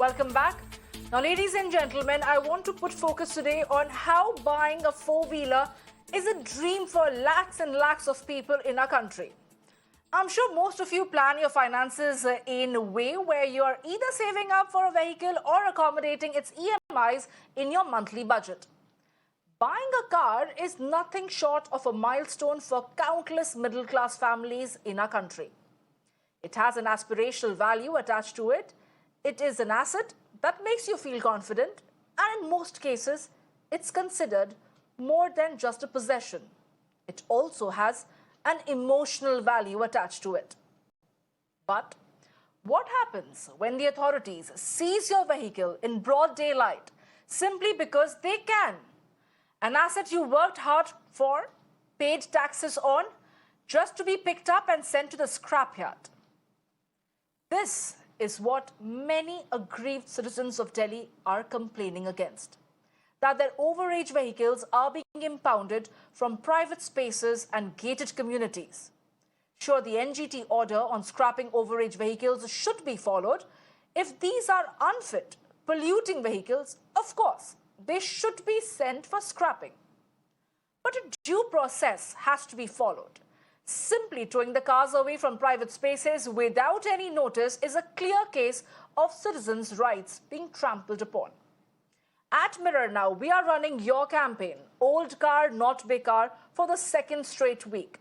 Welcome back. Now, ladies and gentlemen, I want to put focus today on how buying a four-wheeler is a dream for lakhs and lakhs of people in our country. I'm sure most of you plan your finances in a way where you are either saving up for a vehicle or accommodating its EMIs in your monthly budget. Buying a car is nothing short of a milestone for countless middle-class families in our country. It has an aspirational value attached to it. It is an asset that makes you feel confident, and in most cases, it's considered more than just a possession. It also has an emotional value attached to it. But what happens when the authorities seize your vehicle in broad daylight simply because they can? An asset you worked hard for, paid taxes on, just to be picked up and sent to the scrapyard. This is what many aggrieved citizens of Delhi are complaining against. That their overage vehicles are being impounded from private spaces and gated communities. Sure, the NGT order on scrapping overage vehicles should be followed. If these are unfit, polluting vehicles, of course, they should be sent for scrapping. But a due process has to be followed. Simply towing the cars away from private spaces without any notice is a clear case of citizens' rights being trampled upon. At Mirror Now, we are running your campaign, Old Car Not Bekaar, for the second straight week.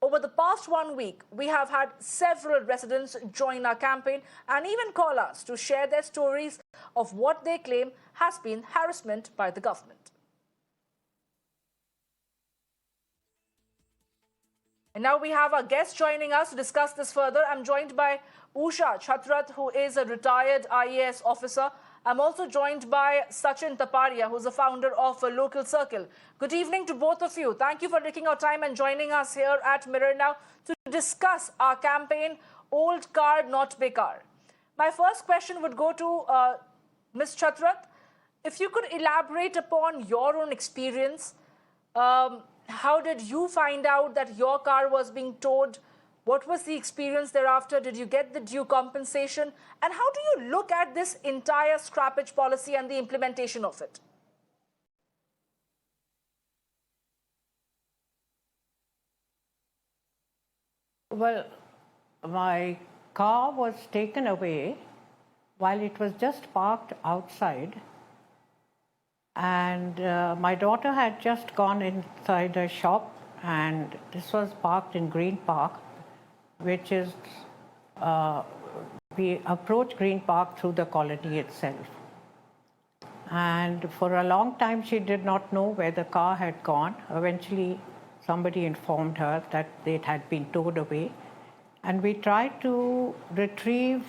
Over the past 1 week, we have had several residents join our campaign and even call us to share their stories of what they claim has been harassment by the government. And now we have our guest joining us to discuss this further. I'm joined by Usha Chatrat, who is a retired IAS officer. I'm also joined by Sachin Taparia, who's the founder of a local circle. Good evening to both of you. Thank you for taking our time and joining us here at Mirror Now to discuss our campaign, Old Car Not Bekaar. My first question would go to Ms. Chatrat. If you could elaborate upon your own experience, how did you find out that your car was being towed? What was the experience thereafter? Did you get the due compensation? And how do you look at this entire scrappage policy and the implementation of it? Well, my car was taken away while it was just parked outside. And my daughter had just gone inside a shop, and this was parked in Green Park, which is, we approach Green Park through the colony itself. And for a long time, she did not know where the car had gone. Eventually, somebody informed her that it had been towed away. And we tried to retrieve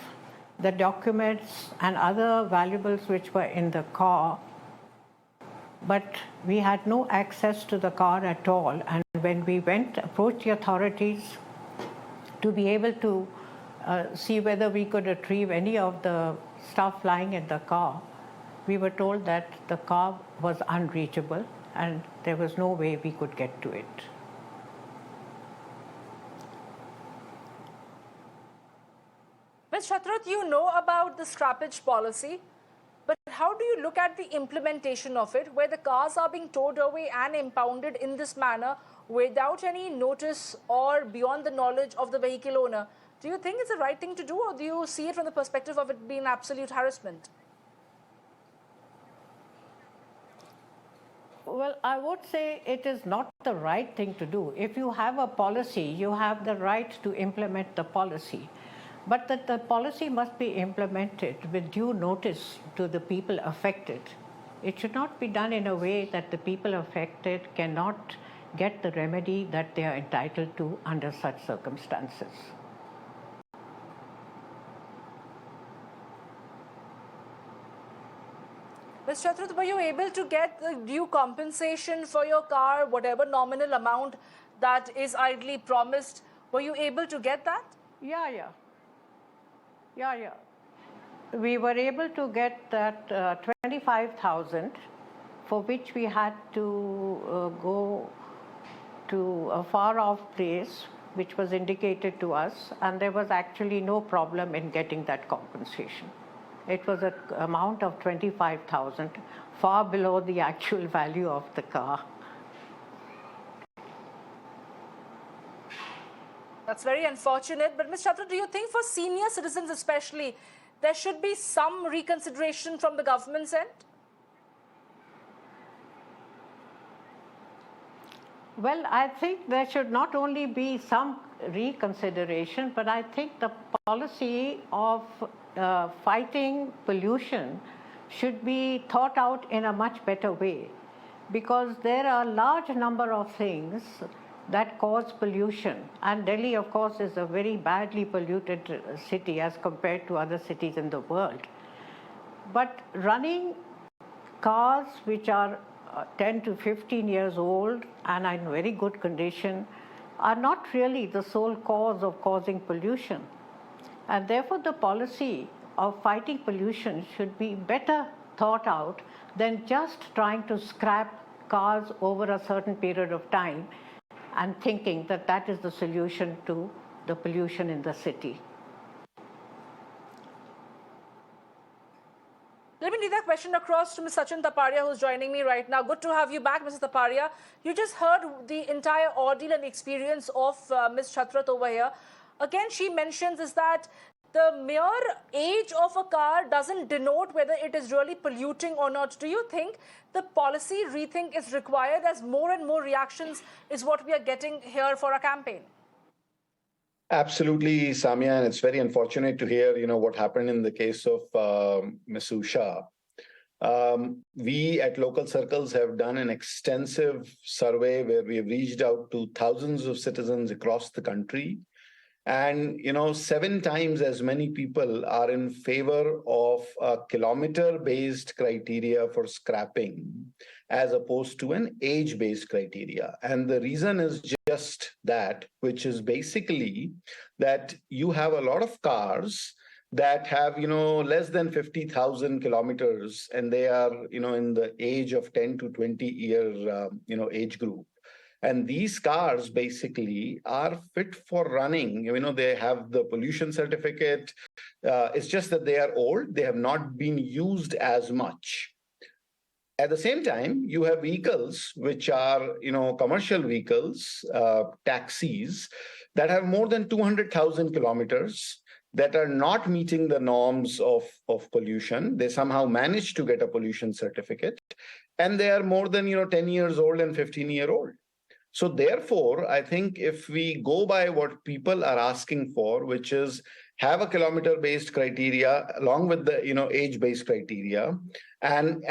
the documents and other valuables which were in the car, but we had no access to the car at all. And when we approached the authorities to be able to see whether we could retrieve any of the stuff lying in the car, we were told that the car was unreachable and there was no way we could get to it. Ms. Chatrat, you know about the scrappage policy, but how do you look at the implementation of it, where the cars are being towed away and impounded in this manner without any notice or beyond the knowledge of the vehicle owner? Do you think it's the right thing to do, or do you see it from the perspective of it being absolute harassment? Well, I would say it is not the right thing to do. If you have a policy, you have the right to implement the policy. But that the policy must be implemented with due notice to the people affected. It should not be done in a way that the people affected cannot get the remedy that they are entitled to under such circumstances. Ms. Chatrat, were you able to get the due compensation for your car, whatever nominal amount that is idly promised? Were you able to get that? Yeah. We were able to get that 25,000, for which we had to go to a far-off place, which was indicated to us, and there was actually no problem in getting that compensation. it was an amount of 25,000, far below the actual value of the car. That's very unfortunate. But Ms. Chatra, do you think for senior citizens especially, there should be some reconsideration from the government's end? Well, I think there should not only be some reconsideration, but I think the policy of fighting pollution should be thought out in a much better way, because there are a large number of things that cause pollution. And Delhi, of course, is a very badly polluted city as compared to other cities in the world. But running cars which are 10 to 15 years old and are in very good condition are not really the sole cause of causing pollution. And therefore, the policy of fighting pollution should be better thought out than just trying to scrap cars over a certain period of time and thinking that that is the solution to the pollution in the city. Let me leave that question across to Ms. Sachin Taparia, who's joining me right now. Good to have you back, Mrs. Taparia. You just heard the entire ordeal and experience of Ms. Chatrat over here. Again, she mentions is that the mere age of a car doesn't denote whether it is really polluting or not. Do you think the policy rethink is required, as more and more reactions is what we are getting here for a campaign? Absolutely, Samia, and it's very unfortunate to hear, what happened in the case of Ms. Usha. We at Local Circles have done an extensive survey where we have reached out to thousands of citizens across the country. And, 7 times as many people are in favor of a kilometer-based criteria for scrapping as opposed to an age-based criteria. And the reason is just that, which is basically that you have a lot of cars that have, less than 50,000 kilometers, and they are, in the age of 10 to 20 year, age group. And these cars basically are fit for running. They have the pollution certificate. It's just that they are old. They have not been used as much. At the same time, you have vehicles which are, commercial vehicles, taxis, that have more than 200,000 kilometers, that are not meeting the norms of pollution. They somehow managed to get a pollution certificate, and they are more than 10 years old and 15-year-old. So therefore, I think if we go by what people are asking for, which is have a kilometer-based criteria along with the age-based criteria, and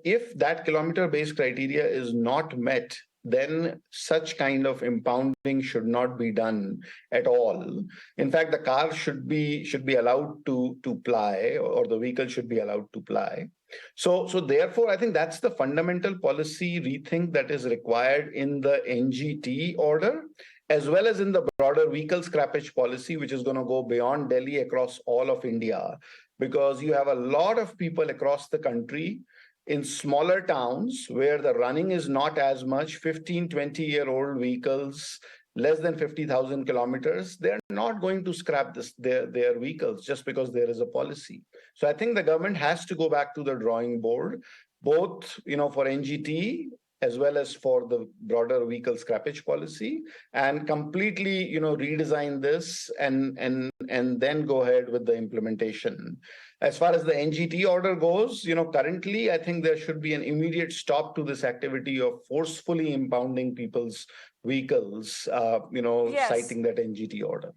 if that kilometer-based criteria is not met, then such kind of impounding should not be done at all. In fact, the car should be allowed to ply, or the vehicle should be allowed to ply. So therefore, I think that's the fundamental policy rethink that is required in the NGT order, as well as in the broader vehicle scrappage policy, which is going to go beyond Delhi across all of India, because you have a lot of people across the country in smaller towns where the running is not as much, 15, 20-year-old vehicles, less than 50,000 kilometers, they're not going to scrap their vehicles just because there is a policy. So I think the government has to go back to the drawing board, both for NGT as well as for the broader vehicle scrappage policy, and completely redesign this and then go ahead with the implementation. As far as the NGT order goes, currently I think there should be an immediate stop to this activity of forcefully impounding people's vehicles, Yes. citing that NGT order.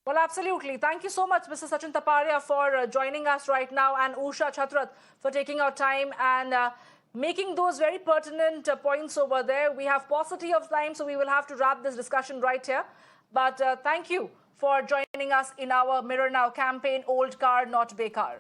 Well, absolutely. Thank you so much, Mr. Sachin Taparia, for joining us right now, and Usha Chatrat for taking our time and making those very pertinent points over there. We have paucity of time, so we will have to wrap this discussion right here. But thank you for joining us in our Mirror Now campaign, Old Car Not Bekaar.